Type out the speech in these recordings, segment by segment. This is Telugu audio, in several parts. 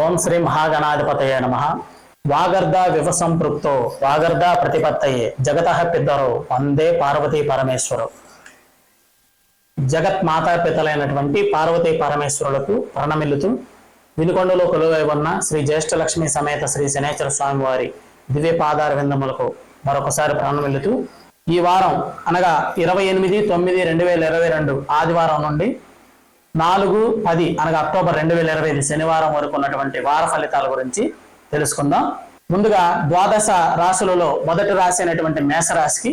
ఓం శ్రీ మహాగణాధిపతయ నమః. వాగర్ధ వివసంపృక్తో వాగర్ధ ప్రతిపత్తయే జగతః పితరౌ వందే పార్వతీ పరమేశ్వరు. జగత్ మాతాపితలైనటువంటి పార్వతీ పరమేశ్వరులకు ప్రణమిల్లుతూ వినుకొండలో కొలువై ఉన్న శ్రీ జ్యేష్ఠలక్ష్మి సమేత శ్రీ శనేశ్వర స్వామి వారి దివ్య పాదార విందములకు మరొకసారి ప్రణమిల్లుతూ ఈ వారం అనగా 28/9/2022 ఆదివారం నుండి 4/10 అనగా అక్టోబర్ 2025 శనివారం వరకు ఉన్నటువంటి వార ఫలితాల గురించి తెలుసుకుందాం. ముందుగా ద్వాదశ రాశులలో మొదటి రాశి అయినటువంటి మేషరాశికి,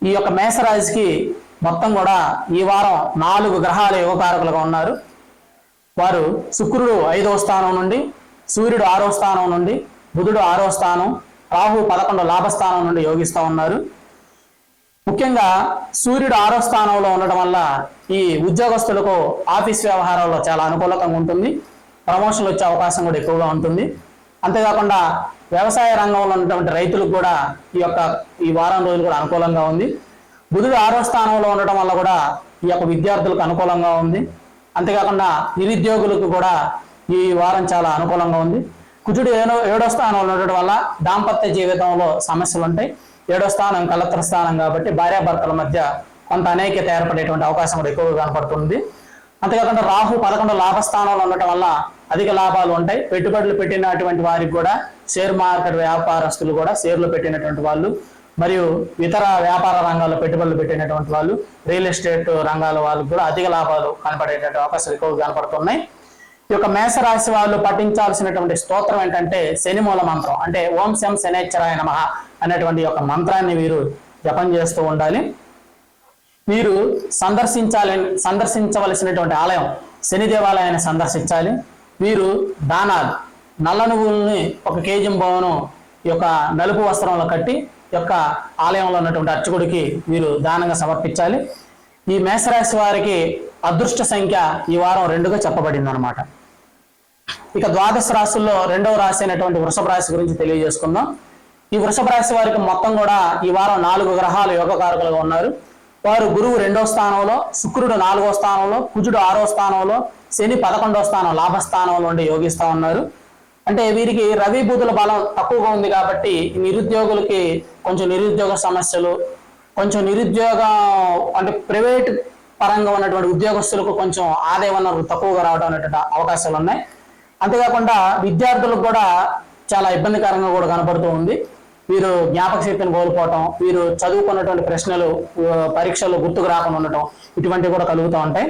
ఈ యొక్క మేషరాశికి మొత్తం కూడా ఈ వారం 4 గ్రహాల యోగకారకులుగా ఉన్నారు. వారు శుక్రుడు 5వ స్థానం నుండి, సూర్యుడు 6వ స్థానం నుండి, బుధుడు 6వ స్థానం, రాహు 11 లాభస్థానం నుండి యోగిస్తూ ఉన్నారు. ముఖ్యంగా సూర్యుడు 6వ స్థానంలో ఉండడం వల్ల ఈ ఉద్యోగస్తులకు ఆఫీస్ వ్యవహారాల్లో చాలా అనుకూలంగా ఉంటుంది. ప్రమోషన్లు వచ్చే అవకాశం కూడా ఎక్కువగా ఉంటుంది. అంతేకాకుండా వ్యవసాయ రంగంలో ఉన్నటువంటి రైతులకు కూడా ఈ వారం రోజులు కూడా అనుకూలంగా ఉంది. బుధుడు 6వ స్థానంలో ఉండటం వల్ల కూడా ఈ యొక్క విద్యార్థులకు అనుకూలంగా ఉంది. అంతేకాకుండా నిరుద్యోగులకు కూడా ఈ వారం చాలా అనుకూలంగా ఉంది. కుజుడు 7వ స్థానంలో ఉండటం వల్ల దాంపత్య జీవితంలో సమస్యలు ఉంటాయి. 7వ స్థానం కలత్ర స్థానం కాబట్టి భార్యాభర్తల మధ్య కొంత అనైక్యత ఏర్పడేటువంటి అవకాశం కూడా ఎక్కువగా కనపడుతుంది. అంతేకాకుండా రాహు 11 లాభస్థానంలో ఉండటం వల్ల అధిక లాభాలు ఉంటాయి. పెట్టుబడులు పెట్టినటువంటి వారికి కూడా, షేర్ మార్కెట్ వ్యాపారస్తులు కూడా, షేర్లు పెట్టినటువంటి వాళ్ళు మరియు ఇతర వ్యాపార రంగాల్లో పెట్టుబడులు పెట్టినటువంటి వాళ్ళు, రియల్ ఎస్టేట్ రంగాల వాళ్ళకు కూడా అధిక లాభాలు కనపడేటువంటి అవకాశాలు ఎక్కువగా కనపడుతున్నాయి. ఈ యొక్క మేషరాశి వాళ్ళు పఠించాల్సినటువంటి స్తోత్రం ఏంటంటే శనిమూల మంత్రం, అంటే ఓం శం శనేశ్వరాయ నమః అనేటువంటి యొక్క మంత్రాన్ని వీరు జపం చేస్తూ ఉండాలి. వీరు సందర్శించవలసినటువంటి ఆలయం శని దేవాలయాన్ని సందర్శించాలి. వీరు దానాలు, నల్ల నువ్వుల్ని 1 కేజీ బోను ఈ యొక్క నలుపు వస్త్రంలో కట్టి యొక్క ఆలయంలో ఉన్నటువంటి అర్చకుడికి వీరు దానంగా సమర్పించాలి. ఈ మేషరాశి వారికి అదృష్ట సంఖ్య ఈ వారం 2గా చెప్పబడింది అనమాట. ఇక ద్వాదశ రాశుల్లో 2వ రాశి అయినటువంటి వృషభ రాశి గురించి తెలియజేసుకుందాం. ఈ వృషభ రాశి వారికి మొత్తం కూడా ఈ వారం 4 గ్రహాలు యోగకారకులుగా ఉన్నారు. వారు గురువు 2వ స్థానంలో, శుక్రుడు 4వ స్థానంలో, కుజుడు 6వ స్థానంలో, శని 11వ స్థానం లాభస్థానంలో ఉండి యోగిస్తూ ఉన్నారు. అంటే వీరికి రవి బుధుల బలం తక్కువగా ఉంది కాబట్టి నిరుద్యోగులకి కొంచెం నిరుద్యోగ సమస్యలు, కొంచెం నిరుద్యోగం అంటే ప్రైవేట్ పరంగా ఉన్నటువంటి ఉద్యోగస్తులకు కొంచెం ఆదాయ వనరులు తక్కువగా రావడం అనేటువంటి అవకాశాలు ఉన్నాయి. అంతేకాకుండా విద్యార్థులకు కూడా చాలా ఇబ్బందికరంగా కూడా కనపడుతూ ఉంది. వీరు జ్ఞాపక శక్తిని కోల్పోవటం, వీరు చదువుకున్నటువంటి ప్రశ్నలు పరీక్షలు గుర్తుకు రాకుండా ఉండటం, ఇటువంటివి కూడా కలుగుతూ ఉంటాయి.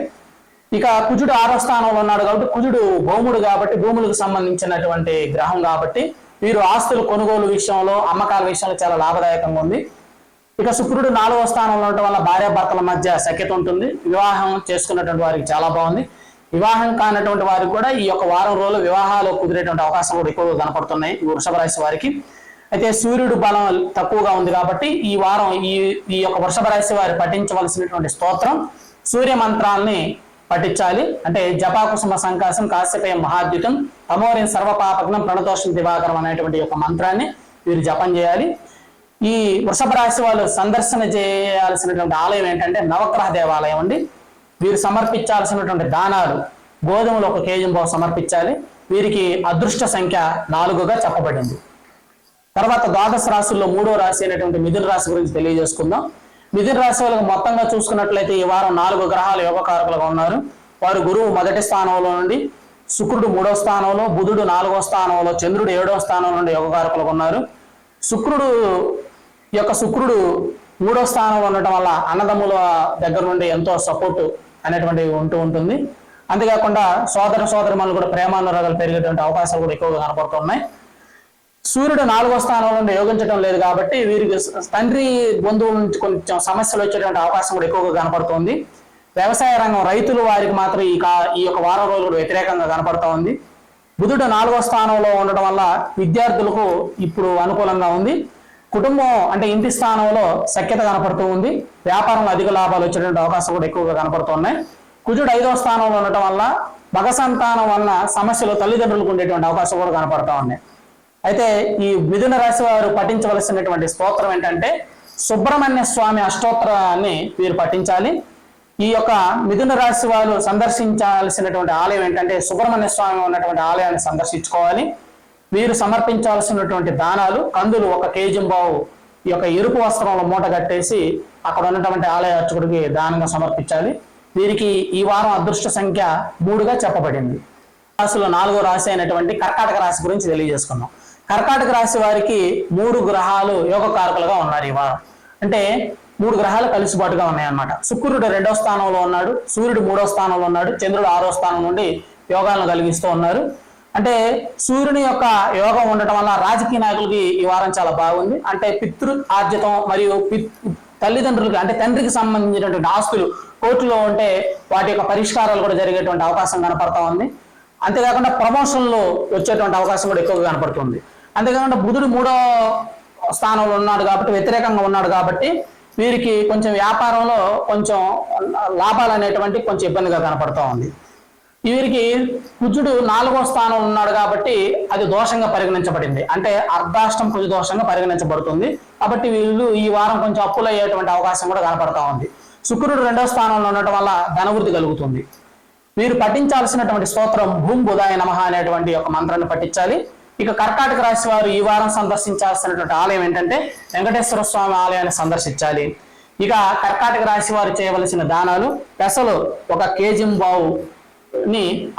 ఇక కుజుడు 6వ స్థానంలో ఉన్నాడు కాబట్టి, కుజుడు భౌముడు కాబట్టి, భూములకు సంబంధించినటువంటి గ్రహం కాబట్టి వీరు ఆస్తులు కొనుగోలు విషయంలో, అమ్మకాల విషయంలో చాలా లాభదాయకంగా ఉంది. ఇక శుక్రుడు 4వ స్థానంలో ఉండటం వల్ల భార్యాభర్తల మధ్య సఖ్యత ఉంటుంది. వివాహం చేసుకున్నటువంటి వారికి చాలా బాగుంది. వివాహం కానటువంటి వారికి కూడా ఈ యొక్క వారం రోజులు వివాహాలు కుదిరేటువంటి అవకాశం కూడా ఎక్కువగా కనపడుతున్నాయి ఈ వృషభ రాశి వారికి. అయితే సూర్యుడు బలం తక్కువగా ఉంది కాబట్టి ఈ వారం ఈ యొక్క వృషభ రాశి వారు పఠించవలసినటువంటి స్తోత్రం సూర్య మంత్రాల్ని పఠించాలి. అంటే జపాకుసుమ సంకాశం కాశ్యపేయం మహాద్యుతం తమోరిన్ సర్వపాపగ్నం ప్రణతోషం దివాకరం అనేటువంటి యొక్క మంత్రాన్ని వీరు జపం చేయాలి. ఈ వృషభ రాశి వాళ్ళు సందర్శన చేయాల్సినటువంటి ఆలయం ఏంటంటే నవగ్రహ దేవాలయం అండి. వీరు సమర్పించాల్సినటువంటి దానాలు గోధుమలు 1 కేజీ బావు సమర్పించాలి. వీరికి అదృష్ట సంఖ్య 4గా చెప్పబడింది. తర్వాత ద్వాదశ రాశుల్లో 3వ రాశి అయినటువంటి మిథున రాశి గురించి తెలియజేసుకుందాం. మిథున రాశి వాళ్ళకి మొత్తంగా చూసుకున్నట్లయితే ఈ వారం 4 గ్రహాలు యోగకారకులుగా ఉన్నారు. వారు గురువు 1వ స్థానంలో నుండి, శుక్రుడు 3వ స్థానంలో, బుధుడు 4వ స్థానంలో, చంద్రుడు 7వ స్థానం నుండి యోగకారకులుగా ఉన్నారు. శుక్రుడు 3వ స్థానంలో ఉండటం వల్ల అన్నదమ్ముల దగ్గర నుండి ఎంతో సపోర్టు అనేటువంటివి ఉంటుంది. అంతేకాకుండా సోదరుమణులు కూడా ప్రేమానురాగాలు పెరిగేటువంటి అవకాశాలు కూడా ఎక్కువగా కనపడుతున్నాయి. సూర్యుడు 4వ స్థానంలో నుండి యోగించడం లేదు కాబట్టి వీరికి తండ్రి బంధువుల నుంచి కొంచెం సమస్యలు వచ్చేటువంటి అవకాశం కూడా ఎక్కువగా కనపడుతుంది. వ్యవసాయ రంగం రైతులు వారికి మాత్రం ఈ యొక్క వారం రోజులు వ్యతిరేకంగా కనపడుతూ ఉంది. బుధుడు 4వ స్థానంలో ఉండడం వల్ల విద్యార్థులకు ఇప్పుడు అనుకూలంగా ఉంది. కుటుంబం అంటే ఇంటి స్థానంలో సఖ్యత కనపడుతూ ఉంది. వ్యాపారంలో అధిక లాభాలు వచ్చేటువంటి అవకాశం కూడా ఎక్కువగా కనపడుతున్నాయి. కుజుడు 5వ స్థానంలో ఉండటం వల్ల మగ సంతానం వలన సమస్యలు తల్లిదండ్రులకు ఉండేటువంటి అవకాశం కూడా కనపడుతూ ఉన్నాయి. అయితే ఈ మిథున రాశి వారు పఠించవలసినటువంటి స్తోత్రం ఏంటంటే సుబ్రహ్మణ్య స్వామి అష్టోత్తరాన్ని వీరు పఠించాలి. ఈ యొక్క మిథున రాశి వాళ్ళు సందర్శించాల్సినటువంటి ఆలయం ఏంటంటే సుబ్రహ్మణ్య స్వామి ఉన్నటువంటి ఆలయాన్ని సందర్శించుకోవాలి. వీరు సమర్పించాల్సినటువంటి దానాలు కందులు 1 కేజీ ఈ యొక్క ఎరుపు వస్త్రంలో మూట కట్టేసి అక్కడ ఉన్నటువంటి ఆలయ అర్చకుడికి దానంగా సమర్పించాలి. వీరికి ఈ వారం అదృష్ట సంఖ్య 3గా చెప్పబడింది. రాశిలో 4వ రాశి అయినటువంటి కర్కాటక రాశి గురించి తెలియజేసుకున్నాం. కర్కాటక రాశి వారికి 3 గ్రహాలు యోగకారకులుగా ఉన్నారు ఈ వారం. అంటే 3 గ్రహాలు కలిసిబాటుగా ఉన్నాయన్నమాట. శుక్రుడు 2వ స్థానంలో ఉన్నాడు, సూర్యుడు 3వ స్థానంలో ఉన్నాడు, చంద్రుడు 6వ స్థానం నుండి యోగాలను కలిగిస్తూ ఉన్నారు. అంటే సూర్యుని యొక్క యోగం ఉండటం వల్ల రాజకీయ నాయకులకి ఈ వారం చాలా బాగుంది. అంటే పితృ ఆర్జితం మరియు తల్లిదండ్రులకి అంటే తండ్రికి సంబంధించినటువంటి ఆస్తులు కోర్టులో ఉంటే వాటి యొక్క పరిష్కారాలు కూడా జరిగేటువంటి అవకాశం కనపడతా ఉంది. అంతేకాకుండా ప్రమోషన్లు వచ్చేటువంటి అవకాశం కూడా ఎక్కువగా కనపడుతుంది. అంతేకాకుండా బుధుడు 3వ స్థానంలో ఉన్నాడు కాబట్టి వ్యతిరేకంగా ఉన్నాడు కాబట్టి వీరికి కొంచెం వ్యాపారంలో కొంచెం లాభాలు అనేటువంటి కొంచెం ఇబ్బందిగా కనపడుతూ ఉంది. వీరికి కుజుడు 4వ స్థానంలో ఉన్నాడు కాబట్టి అది దోషంగా పరిగణించబడింది. అంటే అర్ధాష్టం కుజ దోషంగా పరిగణించబడుతుంది. కాబట్టి వీళ్ళు ఈ వారం కొంచెం అప్పులు అయ్యేటువంటి అవకాశం కూడా కనపడతా ఉంది. శుక్రుడు 2వ స్థానంలో ఉండటం వల్ల ధనవృద్ధి కలుగుతుంది. వీరు పఠించాల్సినటువంటి స్తోత్రం భూమ్ బుధాయ నమః అనేటువంటి ఒక మంత్రాన్ని పఠించాలి. ఇక కర్కాటక రాశి వారు ఈ వారం సందర్శించాల్సినటువంటి ఆలయం ఏంటంటే వెంకటేశ్వర స్వామి ఆలయాన్ని సందర్శించాలి. ఇక కర్కాటక రాశి వారు చేయవలసిన దానాలు పెసలు 1 కేజీ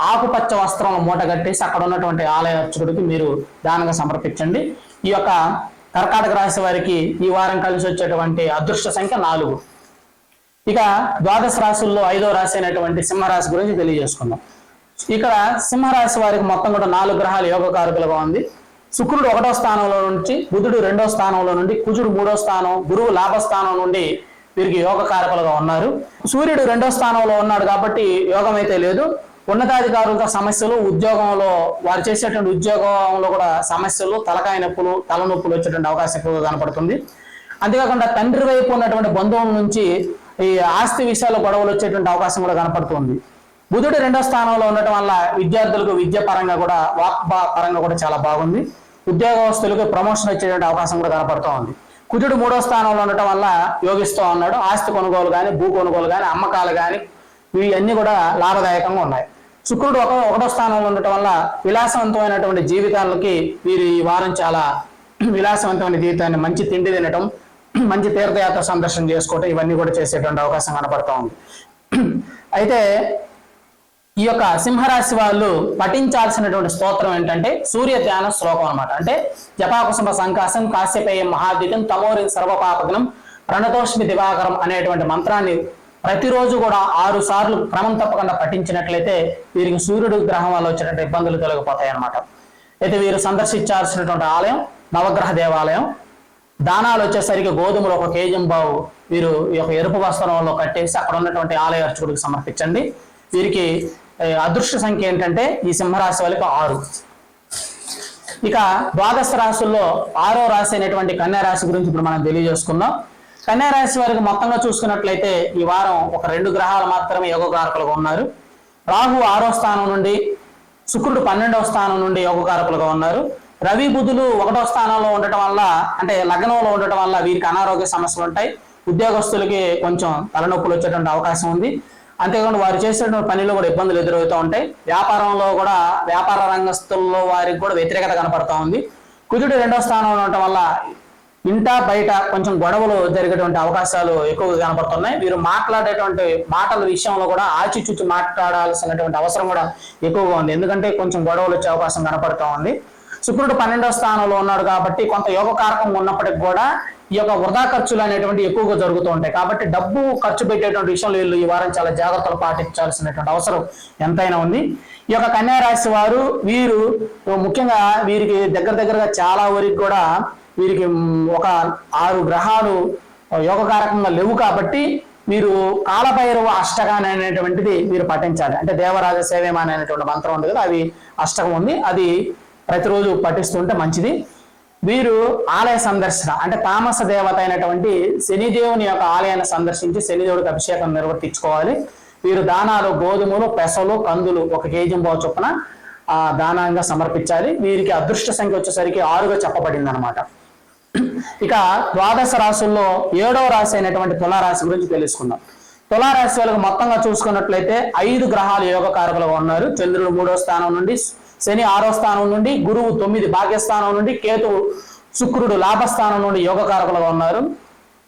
ఆకుపచ్చ వస్త్రంలో మూట కట్టేసి అక్కడ ఉన్నటువంటి ఆలయ అర్చకుడికి మీరు దానంగా సమర్పించండి. ఈ యొక్క కర్కాటక రాశి వారికి ఈ వారం కలిసి వచ్చేటువంటి అదృష్ట సంఖ్య 4. ఇక ద్వాదశ రాశుల్లో 5వ రాశి అయినటువంటి సింహరాశి గురించి తెలియజేసుకుందాం. ఇక్కడ సింహరాశి వారికి మొత్తం కూడా 4 గ్రహాలు యోగకారకులుగా ఉంది. శుక్రుడు 1వ స్థానంలో నుంచి, బుధుడు 2వ స్థానంలో నుండి, కుజుడు 3వ స్థానం, గురువు లాభస్థానం నుండి వీరికి యోగకారకులుగా ఉన్నారు. సూర్యుడు 2వ స్థానంలో ఉన్నాడు కాబట్టి యోగం అయితే లేదు. ఉన్నతాధికారులతో సమస్యలు, ఉద్యోగంలో వారు చేసేటువంటి ఉద్యోగంలో కూడా సమస్యలు, తలకాయ నొప్పులు, తలనొప్పులు వచ్చేటువంటి అవకాశం ఎక్కువగా కనపడుతుంది. అంతేకాకుండా తండ్రి వైపు ఉన్నటువంటి బంధువుల నుంచి ఈ ఆస్తి విషయాల్లో గొడవలు వచ్చేటువంటి అవకాశం కూడా కనపడుతుంది. బుధుడు 2వ స్థానంలో ఉండటం వల్ల విద్యార్థులకు విద్య పరంగా కూడా పరంగా కూడా చాలా బాగుంది. ఉద్యోగస్తులకు ప్రమోషన్ వచ్చేటువంటి అవకాశం కూడా కనపడుతూ ఉంది. కుజుడు 3వ స్థానంలో ఉండటం వల్ల యోగిస్తూ ఉన్నాడు. ఆస్తి కొనుగోలు కానీ, భూ కొనుగోలు కానీ, అమ్మకాలు కానీ ఇవన్నీ కూడా లాభదాయకంగా ఉన్నాయి. శుక్రుడు 1వ స్థానంలో ఉండటం వల్ల విలాసవంతమైనటువంటి జీవితాలకి వీరు ఈ వారం చాలా విలాసవంతమైన జీవితాన్ని, మంచి తిండి తినటం, మంచి తీర్థయాత్ర సందర్శన చేసుకోవటం ఇవన్నీ కూడా చేసేటువంటి అవకాశం కనపడతా ఉంది. అయితే ఈ యొక్క సింహరాశి వాళ్ళు పఠించాల్సినటువంటి స్తోత్రం ఏంటంటే సూర్య ధ్యాన శ్లోకం అనమాట. అంటే జపాకుసుమ సంకాసం కాశ్యపేయం మహాద్యుతం తమోరిన్ సర్వపాపగ్నం ప్రణతోష్మి దివాకరం అనేటువంటి మంత్రాన్ని ప్రతిరోజు కూడా 6 సార్లు క్రమం తప్పకుండా పఠించినట్లయితే వీరికి సూర్యుడు గ్రహం వల్ల వచ్చేటువంటి ఇబ్బందులు తొలగిపోతాయి అన్నమాట. అయితే వీరు సందర్శించాల్సినటువంటి ఆలయం నవగ్రహ దేవాలయం. దానాలు వచ్చేసరికి గోధుమలు 1 కేజీ వీరు ఈ యొక్క ఎరుపు వస్త్రంలో కట్టేసి అక్కడ ఉన్నటువంటి ఆలయ అర్చకుడికి సమర్పించండి. వీరికి అదృష్ట సంఖ్య ఏంటంటే ఈ సింహరాశి వాళ్ళకి 6. ఇక ద్వాదశ రాశుల్లో 6వ రాశి అయినటువంటి కన్యా రాశి గురించి ఇప్పుడు మనం తెలియజేసుకుందాం. కన్యా రాశి వారికి మొత్తంగా చూసుకున్నట్లయితే ఈ వారం 2 గ్రహాలు మాత్రమే యోగకారకులుగా ఉన్నారు. రాహు 6వ స్థానం నుండి, శుక్రుడు 12వ స్థానం నుండి యోగకారకులుగా ఉన్నారు. రవి బుధులు 1వ స్థానంలో ఉండటం వల్ల అంటే లగ్నంలో ఉండటం వల్ల వీరికి అనారోగ్య సమస్యలు ఉంటాయి. ఉద్యోగస్తులకి కొంచెం తలనొప్పులు వచ్చేటువంటి అవకాశం ఉంది. అంతేకాకుండా వారు చేసేటువంటి పనిలో కూడా ఇబ్బందులు ఎదురవుతూ ఉంటాయి. వ్యాపారంలో కూడా వ్యాపార రంగస్తుల్లో వారికి కూడా వ్యతిరేకత కనపడతా ఉంది. కుజుడు 2వ స్థానంలో ఉండటం వల్ల ఇంట బయట కొంచెం గొడవలు జరిగేటువంటి అవకాశాలు ఎక్కువగా కనపడుతున్నాయి. వీరు మాట్లాడేటువంటి మాటల విషయంలో కూడా ఆచిచూచి మాట్లాడాల్సినటువంటి అవసరం కూడా ఎక్కువగా ఉంది. ఎందుకంటే కొంచెం గొడవలు వచ్చే అవకాశం కనపడుతూ ఉంది. శుక్రుడు 12వ స్థానంలో ఉన్నాడు కాబట్టి కొంత యోగకారకం ఉన్నప్పటికి కూడా ఈ యొక్క వృధా ఖర్చులు అనేటువంటి ఎక్కువగా జరుగుతూ ఉంటాయి. కాబట్టి డబ్బు ఖర్చు పెట్టేటువంటి విషయంలో వీళ్ళు ఈ వారం చాలా జాగ్రత్తలు పాటించాల్సినటువంటి అవసరం ఎంతైనా ఉంది. ఈ యొక్క కన్యా రాశి వారు వీరు ముఖ్యంగా వీరికి దగ్గరగా చాలా వరకు కూడా వీరికి 6 గ్రహాలు యోగకారకంగా లేవు కాబట్టి మీరు కాలభైరవ అష్టకాన్ని అనేటువంటిది మీరు పఠించాలి. అంటే దేవరాజ సేవేమాని అనేటువంటి మంత్రం ఉంది కదా, అది అష్టకం ఉంది, అది ప్రతిరోజు పఠిస్తుంటే మంచిది. వీరు ఆలయ సందర్శన అంటే తామస దేవత అయినటువంటి శనిదేవుని యొక్క ఆలయాన్ని సందర్శించి శనిదేవుడికి అభిషేకం నిర్వర్తించుకోవాలి. వీరు దానాలు గోధుమలు, పెసలు, కందులు 1 కేజీ చొప్పున దానంగా సమర్పించాలి. వీరికి అదృష్ట సంఖ్య వచ్చేసరికి 6గా చెప్పబడింది అనమాట. ఇక ద్వాదశ రాశుల్లో 7వ రాశి అయినటువంటి తులారాశి గురించి తెలుసుకుందాం. తులారాశి వాళ్ళకి మొత్తంగా చూసుకున్నట్లయితే 5 గ్రహాలు యోగకారకులుగా ఉన్నారు. చంద్రుడు 3వ స్థానం నుండి, శని 6వ స్థానం నుండి, గురువు 9 భాగ్యస్థానం నుండి, కేతువు శుక్రుడు లాభస్థానం నుండి యోగకారకులుగా ఉన్నారు.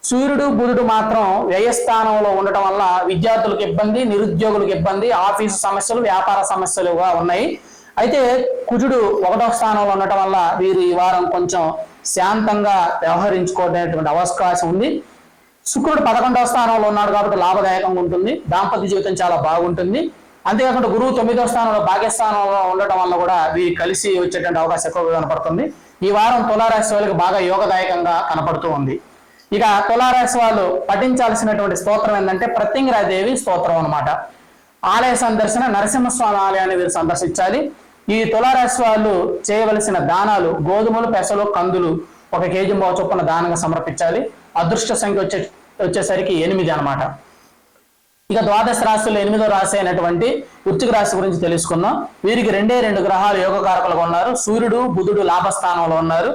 సూర్యుడు బుధుడు మాత్రం వ్యయస్థానంలో ఉండటం వల్ల విద్యార్థులకు ఇబ్బంది, నిరుద్యోగులకు ఇబ్బంది, ఆఫీసు సమస్యలు, వ్యాపార సమస్యలుగా ఉన్నాయి. అయితే కుజుడు 1వ స్థానంలో ఉండటం వల్ల వీరు ఈ వారం కొంచెం శాంతంగా వ్యవహరించుకోవడానికి అవకాశం ఉంది. శుక్రుడు 11వ స్థానంలో ఉన్నాడు కాబట్టి లాభదాయకంగా ఉంటుంది, దాంపత్య జీవితం చాలా బాగుంటుంది. అంతేకాకుండా గురువు 9వ స్థానంలో భాగ్యస్థానంలో ఉండటం వల్ల కూడా వీరు కలిసి వచ్చేటువంటి అవకాశం ఎక్కువగా కనపడుతుంది. ఈ వారం తులారాశి వాళ్ళకి బాగా యోగదాయకంగా కనపడుతూ ఉంది. ఇక తులారాశి వాళ్ళు పఠించాల్సినటువంటి స్తోత్రం ఏంటంటే ప్రత్యంగిరాదేవి స్తోత్రం అన్నమాట. ఆలయ సందర్శన, నరసింహస్వామి ఆలయాన్ని వీరు సందర్శించాలి. ఈ తులారాశి వాళ్ళు చేయవలసిన దానాలు గోధుమలు, పెసలు, కందులు 1 కేజీ చొప్పున దానంగా సమర్పించాలి. అదృష్ట సంఖ్య వచ్చేసరికి 8 అన్నమాట. ఇక ద్వాదశ రాశుల్లో 8వ రాశి అయినటువంటి వృశ్చిక రాశి గురించి తెలుసుకుందాం. వీరికి 2 గ్రహాలు యోగకారకులుగా ఉన్నారు. సూర్యుడు బుధుడు లాభస్థానంలో ఉన్నారు.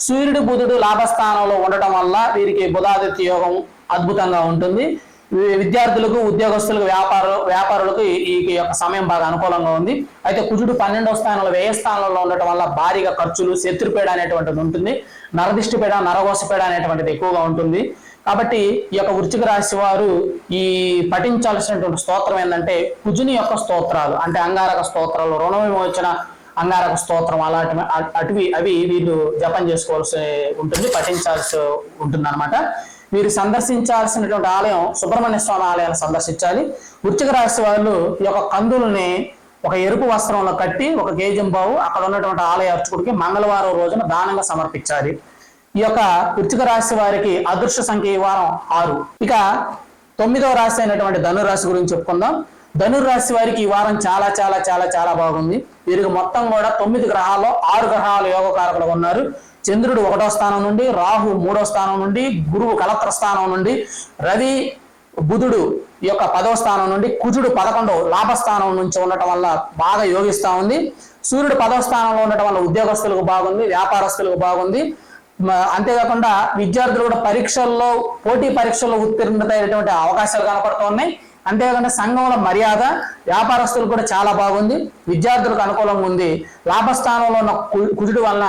సూర్యుడు బుధుడు లాభస్థానంలో ఉండటం వల్ల వీరికి బుధాదిత్య యోగం అద్భుతంగా ఉంటుంది. విద్యార్థులకు, ఉద్యోగస్తులకు, వ్యాపారులకు ఈ యొక్క సమయం బాగా అనుకూలంగా ఉంది. అయితే కుజుడు 12వ స్థానంలో వ్యయస్థానంలో ఉండటం వల్ల భారీగా ఖర్చులు, శత్రుపీడ అనేటువంటిది ఉంటుంది. నరదిష్టిపీడ, నరఘోషపీడ అనేటువంటిది ఎక్కువగా ఉంటుంది. కాబట్టి ఈ యొక్క వృశ్చిక రాశి వారు ఈ పఠించాల్సినటువంటి స్తోత్రం ఏంటంటే కుజుని యొక్క స్తోత్రాలు, అంటే అంగారక స్తోత్రాలు, రుణ విమోచన అంగారక స్తోత్రం అవి వీళ్ళు జపం చేసుకోవాల్సి ఉంటుంది, పఠించాల్సి ఉంటుంది అనమాట. వీరు సందర్శించాల్సినటువంటి ఆలయం సుబ్రహ్మణ్య స్వామి ఆలయాన్ని సందర్శించాలి. వృశ్చిక రాశి వాళ్ళు ఈ యొక్క కందుల్ని 1 ఎరుపు వస్త్రంలో కట్టి 1 కేజీ అక్కడ ఉన్నటువంటి ఆలయ అర్చకుడికి మంగళవారం రోజున దానంగా సమర్పించాలి. ఈ యొక్క వృశ్చిక రాశి వారికి అదృష్ట సంఖ్య ఈ వారం 6. ఇక 9వ రాశి అయినటువంటి ధనురాశి గురించి చెప్పుకుందాం. ధనురాశి వారికి ఈ వారం చాలా చాలా చాలా చాలా బాగుంది. వీరికి మొత్తం కూడా 9 గ్రహాల్లో 6 గ్రహాలు యోగకారకులుగా ఉన్నారు. చంద్రుడు 1వ స్థానం నుండి, రాహు 3వ స్థానం నుండి, గురువు కలత్ర స్థానం నుండి, రవి బుధుడు ఈ యొక్క 10వ స్థానం నుండి, కుజుడు 11వ లాభస్థానం నుంచి ఉండటం వల్ల బాగా యోగిస్తా ఉంది. సూర్యుడు 10వ స్థానంలో ఉండటం వల్ల ఉద్యోగస్తులకు బాగుంది, వ్యాపారస్తులకు బాగుంది. అంతేకాకుండా విద్యార్థులు కూడా పోటీ పరీక్షల్లో ఉత్తీర్ణత అయినటువంటి అవకాశాలు కనపడుతున్నాయి. అంతేకాకుండా సంఘంలో మర్యాద, వ్యాపారస్తులు కూడా చాలా బాగుంది, విద్యార్థులకు అనుకూలంగా ఉంది. లాభస్థానంలో ఉన్న కుజుడు వలన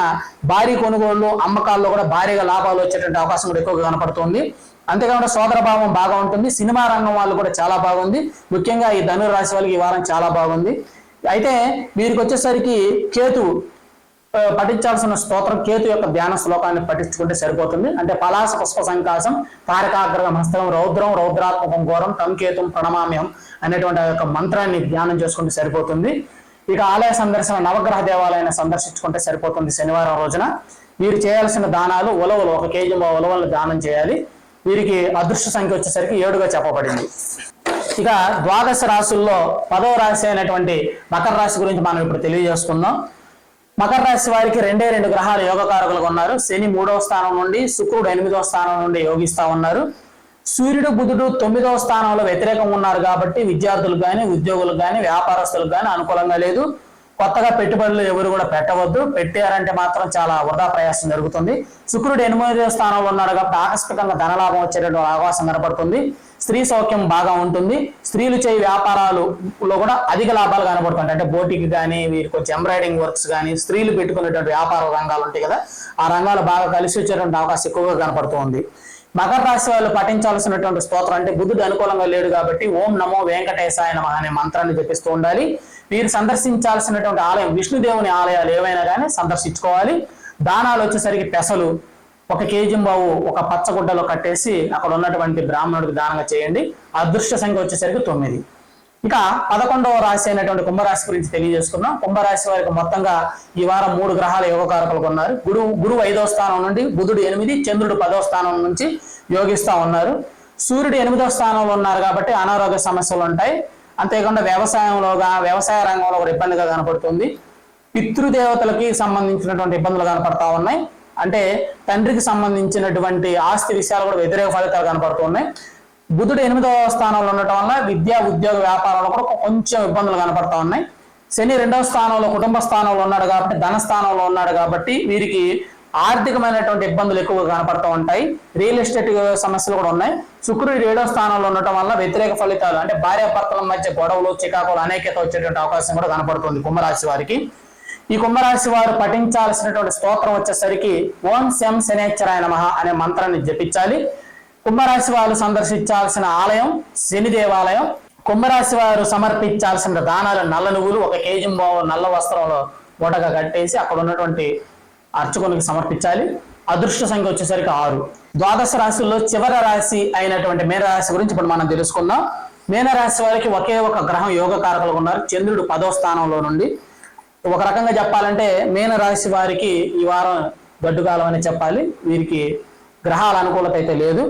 భారీ కొనుగోళ్లు, అమ్మకాల్లో కూడా భారీగా లాభాలు వచ్చేటువంటి అవకాశం కూడా ఎక్కువగా కనపడుతుంది. అంతేకాకుండా సోదర భావం బాగా ఉంటుంది. సినిమా రంగం వాళ్ళు కూడా చాలా బాగుంది. ముఖ్యంగా ఈ ధనుర్ రాశి వాళ్ళకి ఈ వారం చాలా బాగుంది. అయితే వీరికి వచ్చేసరికి కేతువు పఠించాల్సిన స్తోత్రం, కేతు యొక్క ధ్యాన శ్లోకాన్ని పఠించుకుంటే సరిపోతుంది. అంటే పలాస పుష్ప సంకాశం, తారకాగ్రహం హస్తం, రౌద్రం రౌద్రాత్మకం ఘోరం తం కేతుం ప్రణమామ్యం అనేటువంటి యొక్క మంత్రాన్ని ధ్యానం చేసుకుంటే సరిపోతుంది. ఇక ఆలయ సందర్శన, నవగ్రహ దేవాలయాన్ని సందర్శించుకుంటే సరిపోతుంది. శనివారం రోజున వీరు చేయాల్సిన దానాలు ఉలవలు 1 కేజీ ఉలవలు దానం చేయాలి. వీరికి అదృష్ట సంఖ్య వచ్చేసరికి 7గా చెప్పబడింది. ఇక ద్వాదశ రాశుల్లో 10వ రాశి అయినటువంటి మకర రాశి గురించి మనం ఇప్పుడు తెలియజేసుకుందాం. మకర రాశి వారికి 2 గ్రహాలు యోగకారకులుగా ఉన్నారు. శని 3వ స్థానం నుండి, శుక్రుడు 8వ స్థానం నుండి యోగిస్తా ఉన్నారు. సూర్యుడు బుధుడు 9వ స్థానంలో వ్యతిరేకంగా ఉన్నారు కాబట్టి విద్యార్థులకు కానీ, ఉద్యోగులకు కానీ, వ్యాపారస్తులకు కానీ అనుకూలంగా లేదు. కొత్తగా పెట్టుబడులు ఎవరు కూడా పెట్టవద్దు. పెట్టారంటే మాత్రం చాలా వృధా ప్రయాసం జరుగుతుంది. శుక్రుడు 8వ స్థానంలో ఉన్నాడు కాబట్టి ఆకస్మికంగా ధనలాభం వచ్చేటటువంటి అవకాశం కనపడుతుంది. స్త్రీ సౌఖ్యం బాగా ఉంటుంది. స్త్రీలు చేయి వ్యాపారాలలో కూడా అధిక లాభాలు కనబడుతుంటాయి. అంటే బోటికి కానీ, వీరికి వచ్చి ఎంబ్రాయిడింగ్ వర్క్స్ కానీ, స్త్రీలు పెట్టుకునేటువంటి వ్యాపార రంగాలు ఉంటాయి కదా, ఆ రంగాలు బాగా కలిసి వచ్చేటువంటి అవకాశం ఎక్కువగా కనపడుతుంది. మకర రాశి వాళ్ళు పఠించాల్సినటువంటి స్తోత్రం, అంటే బుధుడు అనుకూలంగా లేడు కాబట్టి ఓం నమో వెంకటేశాయ నమః అనే మంత్రాన్ని జపిస్తూ ఉండాలి. వీరు సందర్శించాల్సినటువంటి ఆలయం, విష్ణుదేవుని ఆలయాలు ఏవైనా కానీ సందర్శించుకోవాలి. దానాలు వచ్చేసరికి పెసలు 1 కేజీ ఒక పచ్చగుడ్డలో కట్టేసి అక్కడ ఉన్నటువంటి బ్రాహ్మణుడికి దానంగా చేయండి. అదృష్ట సంఖ్య వచ్చేసరికి 9. ఇక 11వ రాశి అయినటువంటి కుంభరాశి గురించి తెలియజేసుకున్నాం. కుంభరాశి వారికి మొత్తంగా ఈ వారం 3 గ్రహాల యోగకారకులుగా ఉన్నారు. గురువు 5వ స్థానం నుండి, బుధుడు 8, చంద్రుడు 10వ స్థానం నుంచి యోగిస్తా ఉన్నారు. సూర్యుడు 8వ స్థానంలో ఉన్నారు కాబట్టి అనారోగ్య సమస్యలు ఉంటాయి. అంతేకాకుండా వ్యవసాయ రంగంలో కూడా ఇబ్బందిగా కనపడుతుంది. పితృదేవతలకి సంబంధించినటువంటి ఇబ్బందులు కనపడతా ఉన్నాయి. అంటే తండ్రికి సంబంధించినటువంటి ఆస్తి విషయాలు కూడా వ్యతిరేక ఫలితాలు కనపడుతూ ఉన్నాయి. బుధుడు 8వ స్థానంలో ఉండటం వల్ల విద్యా, ఉద్యోగ, వ్యాపారంలో కూడా కొంచెం ఇబ్బందులు కనపడతా ఉన్నాయి. శని 2వ స్థానంలో కుటుంబ స్థానంలో ఉన్నాడు కాబట్టి, ధన స్థానంలో ఉన్నాడు కాబట్టి వీరికి ఆర్థికమైనటువంటి ఇబ్బందులు ఎక్కువగా కనపడుతూ ఉంటాయి. రియల్ ఎస్టేట్ సమస్యలు కూడా ఉన్నాయి. శుక్రుడు 7వ స్థానంలో ఉండటం వల్ల వ్యతిరేక ఫలితాలు అంటే భార్యాభర్తల మధ్య గొడవలు, చికాకులు, అనేకత వచ్చేటువంటి అవకాశం కూడా కనపడుతుంది కుంభరాశి వారికి. ఈ కుంభరాశి వారు పఠించాల్సినటువంటి స్తోత్రం వచ్చేసరికి ఓం శం శనేశ్వరాయ నమః అనే మంత్రాన్ని జపించాలి. కుంభరాశి వారు సందర్శించాల్సిన ఆలయం శని దేవాలయం. కుంభరాశి వారు సమర్పించాల్సిన దానాలు నల్ల నువ్వులు 1 కేజీ నల్ల వస్త్రంలో మూటగా కట్టేసి అక్కడ ఉన్నటువంటి అర్చకునికి సమర్పించాలి. అదృష్ట సంఖ్య వచ్చేసరికి 6. ద్వాదశ రాశుల్లో చివరి రాశి అయినటువంటి మీనరాశి గురించి ఇప్పుడు మనం తెలుసుకుందాం. మీనరాశి వారికి ఒకే ఒక గ్రహం యోగకారకులు ఉన్నారు. చంద్రుడు 10వ స్థానంలో నుండి. ఒక రకంగా చెప్పాలంటే మీనరాశి వారికి ఈ వారం గడ్డుకాలం అని చెప్పాలి. వీరికి గ్రహాల అనుకూలత అయితే లేదు.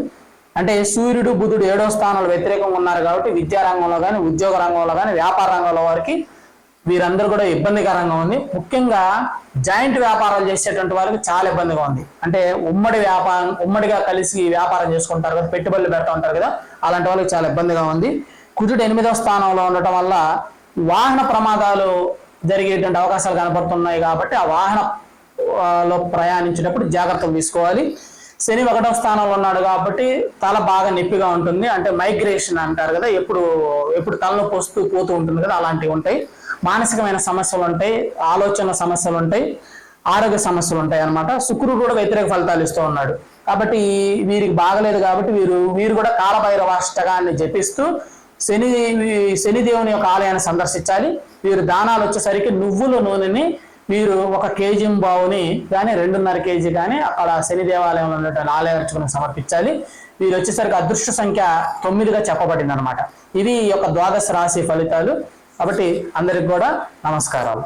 అంటే సూర్యుడు బుధుడు 7వ స్థానంలో వ్యతిరేకంగా ఉన్నారు కాబట్టి విద్యా రంగంలో కానీ, ఉద్యోగ రంగంలో కానీ, వ్యాపార రంగంలో వారికి వీరందరూ కూడా ఇబ్బందికరంగా ఉంది. ముఖ్యంగా జాయింట్ వ్యాపారాలు చేసేటువంటి వారికి చాలా ఇబ్బందిగా ఉంది. అంటే ఉమ్మడిగా కలిసి వ్యాపారం చేసుకుంటారు కదా, పెట్టుబడులు పెడతా ఉంటారు కదా, అలాంటి వాళ్ళకి చాలా ఇబ్బందిగా ఉంది. కుజుడు 8వ స్థానంలో ఉండటం వల్ల వాహన ప్రమాదాలు జరిగేటువంటి అవకాశాలు కనపడుతున్నాయి కాబట్టి ఆ వాహనంలో ప్రయాణించేటప్పుడు జాగ్రత్తలు తీసుకోవాలి. శని 1వ స్థానంలో ఉన్నాడు కాబట్టి తల బాగా నొప్పిగా ఉంటుంది. అంటే మైగ్రేషన్ అంటారు కదా, ఎప్పుడు తలనొప్పి వస్తూ పోతూ ఉంటుంది కదా, అలాంటివి ఉంటాయి. మానసికమైన సమస్యలు ఉంటాయి, ఆలోచన సమస్యలు ఉంటాయి, ఆరోగ్య సమస్యలు ఉంటాయి అన్నమాట. శుక్రుడు కూడా వ్యతిరేక ఫలితాలు ఇస్తూ ఉన్నాడు కాబట్టి వీరికి బాగలేదు కాబట్టి వీరు కూడా కాలభైరవాష్టకాన్ని జపిస్తూ శనిదేవుని యొక్క ఆలయాన్ని సందర్శించాలి. వీరు దానాలు వచ్చేసరికి నువ్వుల నూనెని వీరు 1 కేజీ బావుని కానీ 2.5 కేజీ కానీ అక్కడ శని దేవాలయంలో ఉన్నటువంటి ఆలయార్చకునికి సమర్పించాలి. వీరు వచ్చేసరికి అదృష్ట సంఖ్య 9గా చెప్పబడింది అనమాట. ఇవి ఈ యొక్క ద్వాదశ రాశి ఫలితాలు. కాబట్టి అందరికి కూడా నమస్కారాలు.